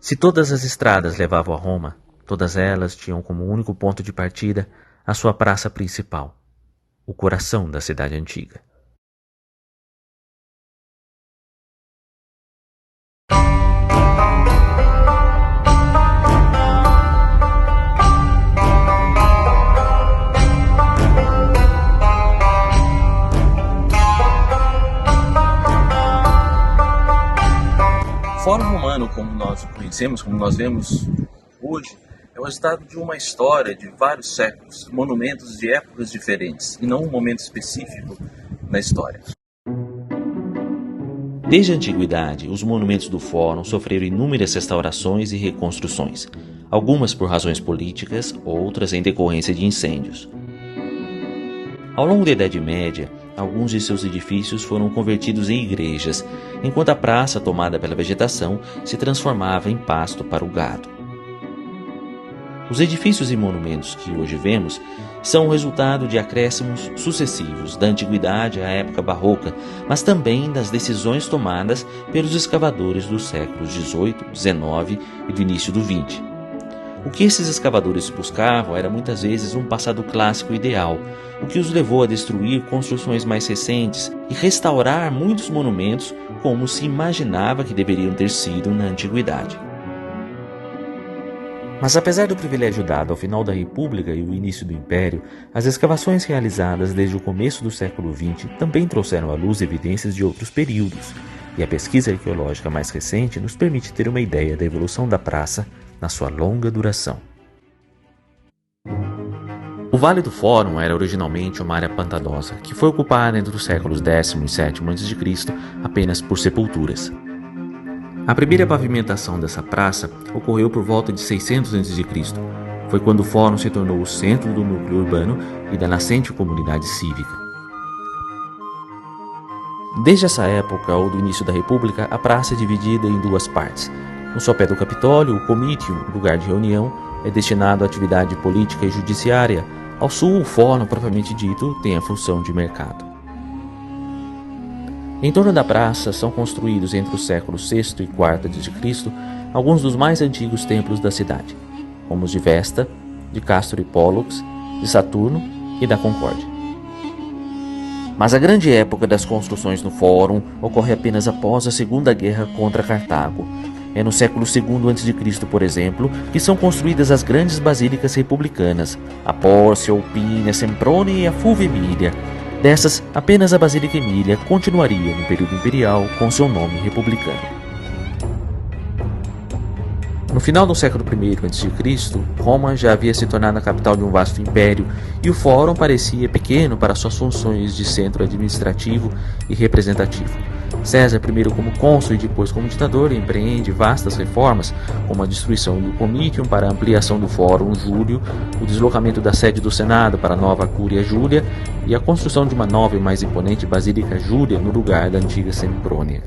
Se todas as estradas levavam a Roma, todas elas tinham como único ponto de partida a sua praça principal, o coração da cidade antiga. O Fórum Romano, como nós o conhecemos, como nós vemos hoje, é o resultado de uma história de vários séculos, monumentos de épocas diferentes, e não um momento específico na história. Desde a antiguidade, os monumentos do Fórum sofreram inúmeras restaurações e reconstruções, algumas por razões políticas, outras em decorrência de incêndios. Ao longo da Idade Média, alguns de seus edifícios foram convertidos em igrejas, enquanto a praça, tomada pela vegetação, se transformava em pasto para o gado. Os edifícios e monumentos que hoje vemos são o resultado de acréscimos sucessivos da antiguidade à época barroca, mas também das decisões tomadas pelos escavadores dos séculos XVIII, XIX e do início do XX. O que esses escavadores buscavam era muitas vezes um passado clássico ideal, o que os levou a destruir construções mais recentes e restaurar muitos monumentos como se imaginava que deveriam ter sido na antiguidade. Mas apesar do privilégio dado ao final da República e o início do Império, as escavações realizadas desde o começo do século XX também trouxeram à luz evidências de outros períodos, e a pesquisa arqueológica mais recente nos permite ter uma ideia da evolução da praça na sua longa duração. O Vale do Fórum era originalmente uma área pantanosa, que foi ocupada entre os séculos X e VII a.C. apenas por sepulturas. A primeira pavimentação dessa praça ocorreu por volta de 600 a.C. Foi quando o Fórum se tornou o centro do núcleo urbano e da nascente comunidade cívica. Desde essa época, ou do início da República, a praça é dividida em duas partes. No sopé do Capitólio, o Comitium, lugar de reunião, é destinado à atividade política e judiciária. Ao sul, o Fórum, propriamente dito, tem a função de mercado. Em torno da praça são construídos entre os séculos VI e IV a.C. alguns dos mais antigos templos da cidade, como os de Vesta, de Castor e Pólux, de Saturno e da Concórdia. Mas a grande época das construções no Fórum ocorre apenas após a Segunda Guerra contra Cartago. É no século II a.C., por exemplo, que são construídas as grandes basílicas republicanas, a Pórcia, a Opínia, a Semprônia e a Fulvia Emília. Dessas, apenas a Basílica Emília continuaria no período imperial com seu nome republicano. No final do século I a.C., Roma já havia se tornado a capital de um vasto império e o Fórum parecia pequeno para suas funções de centro administrativo e representativo. César, primeiro como cônsul e depois como ditador, empreende vastas reformas, como a destruição do Comitium para a ampliação do Fórum Júlio, o deslocamento da sede do Senado para a nova Cúria Júlia e a construção de uma nova e mais imponente Basílica Júlia no lugar da antiga Semprônia.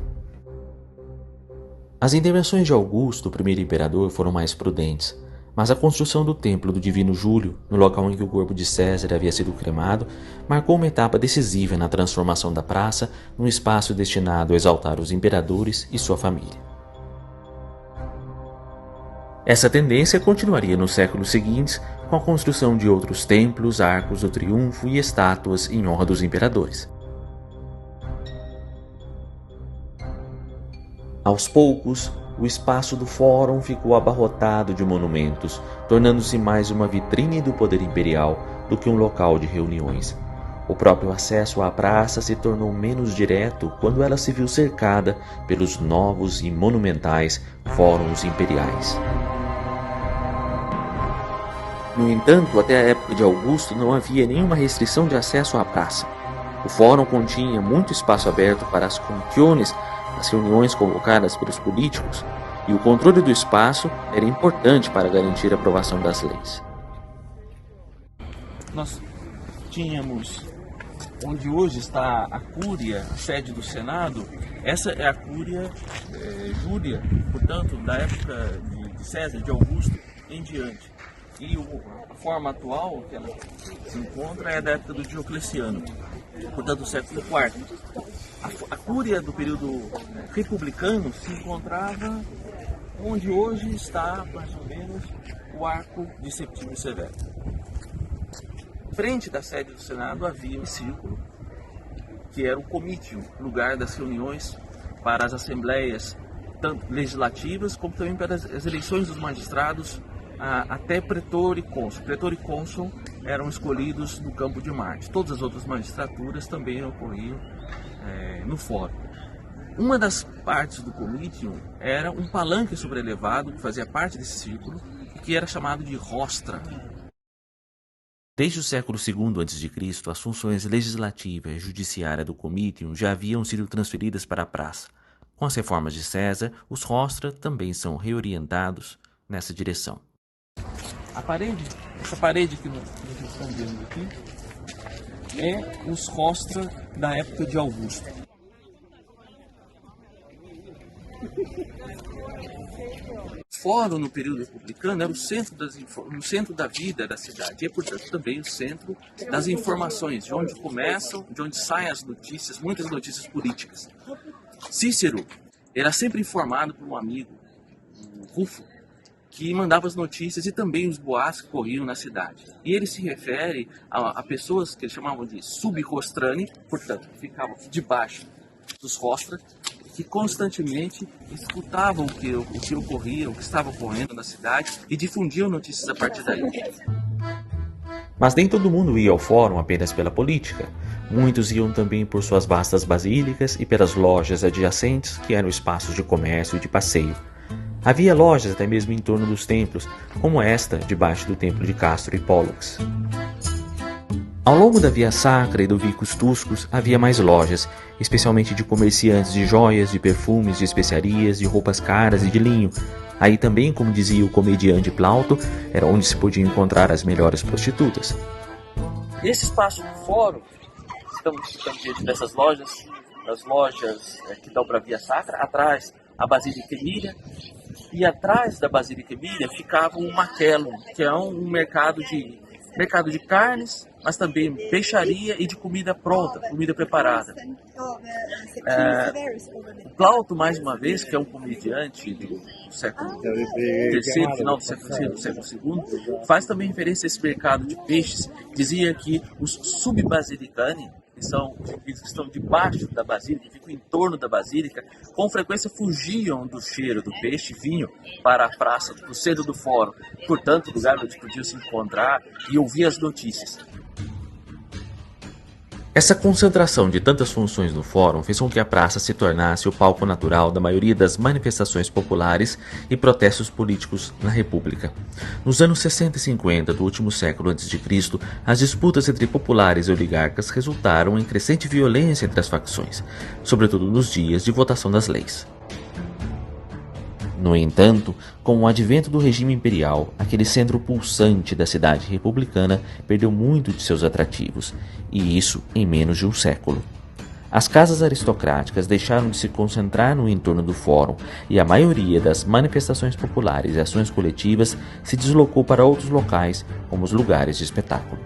As intervenções de Augusto, o primeiro imperador, foram mais prudentes, mas a construção do templo do Divino Júlio, no local em que o corpo de César havia sido cremado, marcou uma etapa decisiva na transformação da praça num espaço destinado a exaltar os imperadores e sua família. Essa tendência continuaria nos séculos seguintes com a construção de outros templos, arcos do triunfo e estátuas em honra dos imperadores. Aos poucos, o espaço do Fórum ficou abarrotado de monumentos, tornando-se mais uma vitrine do poder imperial do que um local de reuniões. O próprio acesso à praça se tornou menos direto quando ela se viu cercada pelos novos e monumentais fóruns imperiais. No entanto, até a época de Augusto não havia nenhuma restrição de acesso à praça. O Fórum continha muito espaço aberto para as contiones, as reuniões convocadas pelos políticos, e o controle do espaço era importante para garantir a aprovação das leis. Nós tínhamos onde hoje está a Cúria, a sede do Senado. Essa é a Cúria Júlia, portanto, da época de César, de Augusto em diante. E a forma atual que ela se encontra é da época do Diocleciano, portanto, do século IV. A Cúria do período republicano se encontrava onde hoje está mais ou menos o Arco de Septímio Severo. Frente da sede do Senado havia um círculo, que era o comício, lugar das reuniões para as assembleias, tanto legislativas como também para as eleições dos magistrados, até pretor e cônsul. Pretor e cônsul eram escolhidos no Campo de Marte. Todas as outras magistraturas também ocorriam no fórum. Uma das partes do comício era um palanque sobrelevado que fazia parte desse círculo, que era chamado de rostra. Desde o século II a.C., as funções legislativa e judiciária do comício já haviam sido transferidas para a praça. Com as reformas de César, os rostra também são reorientados nessa direção. Essa parede que nós estamos vendo aqui, é os rostra da época de Augusto. O fórum no período republicano era o centro da vida da cidade e, portanto, também o centro das informações, de onde começam, de onde saem as notícias, muitas notícias políticas. Cícero era sempre informado por um amigo, o Rufo, que mandava as notícias e também os boatos que corriam na cidade. E ele se refere a pessoas que eles chamavam de sub-rostrani, portanto, que ficavam debaixo dos rostra, que constantemente escutavam o que ocorria, o que estava ocorrendo na cidade e difundiam notícias a partir daí. Mas nem todo mundo ia ao fórum apenas pela política. Muitos iam também por suas vastas basílicas e pelas lojas adjacentes, que eram espaços de comércio e de passeio. Havia lojas até mesmo em torno dos templos, como esta debaixo do templo de Castro e Pólux. Ao longo da Via Sacra e do Vicus Tuscus havia mais lojas, especialmente de comerciantes de joias, de perfumes, de especiarias, de roupas caras e de linho. Aí também, como dizia o comediante Plauto, era onde se podia encontrar as melhores prostitutas. Esse espaço do fórum, estamos diante dessas lojas, as lojas que dão para a Via Sacra, atrás a Basílica Emília, e atrás da Basílica Emília ficava o Macellum, que é um mercado de carnes, mas também peixaria e de comida pronta, comida preparada. Plauto, mais uma vez, que é um comediante do século III, final do século II, faz também referência a esse mercado de peixes. Dizia que os sub-basilicani, que são os indivíduos que estão debaixo da basílica, que ficam em torno da basílica, com frequência fugiam do cheiro do peixe e vinham para a praça, para o centro do fórum, portanto, lugar onde podiam se encontrar e ouvir as notícias. Essa concentração de tantas funções no fórum fez com que a praça se tornasse o palco natural da maioria das manifestações populares e protestos políticos na República. Nos anos 60 e 50 do último século a.C., as disputas entre populares e oligarcas resultaram em crescente violência entre as facções, sobretudo nos dias de votação das leis. No entanto, com o advento do regime imperial, aquele centro pulsante da cidade republicana perdeu muito de seus atrativos, e isso em menos de um século. As casas aristocráticas deixaram de se concentrar no entorno do fórum, e a maioria das manifestações populares e ações coletivas se deslocou para outros locais, como os lugares de espetáculo.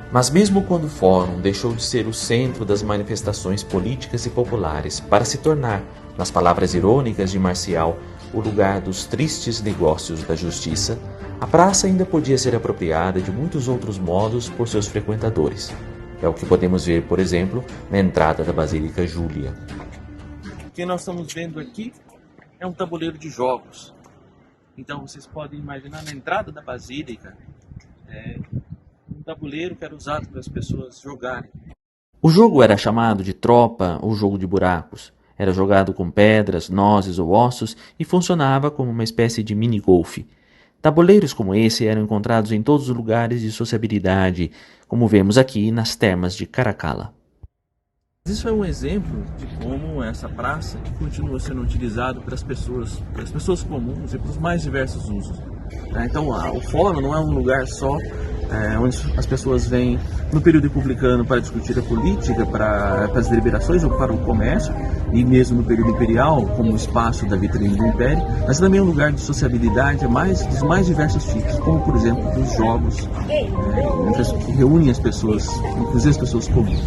Mas mesmo quando o fórum deixou de ser o centro das manifestações políticas e populares para se tornar, nas palavras irônicas de Marcial, o lugar dos tristes negócios da justiça, a praça ainda podia ser apropriada de muitos outros modos por seus frequentadores. É o que podemos ver, por exemplo, na entrada da Basílica Júlia. O que nós estamos vendo aqui é um tabuleiro de jogos. Então vocês podem imaginar na entrada da Basílica um tabuleiro que era usado para as pessoas jogarem. O jogo era chamado de tropa ou jogo de buracos. Era jogado com pedras, nozes ou ossos e funcionava como uma espécie de mini-golfe. Tabuleiros como esse eram encontrados em todos os lugares de sociabilidade, como vemos aqui nas termas de Caracalla. Isso é um exemplo de como essa praça continua sendo utilizada pelas pessoas comuns e para os mais diversos usos. Então o fórum não é um lugar só onde as pessoas vêm no período republicano para discutir a política, para as deliberações ou para o comércio, e mesmo no período imperial como espaço da vitrine do império, mas também é um lugar de sociabilidade dos mais diversos tipos, como por exemplo dos jogos que reúnem as pessoas, inclusive as pessoas comuns.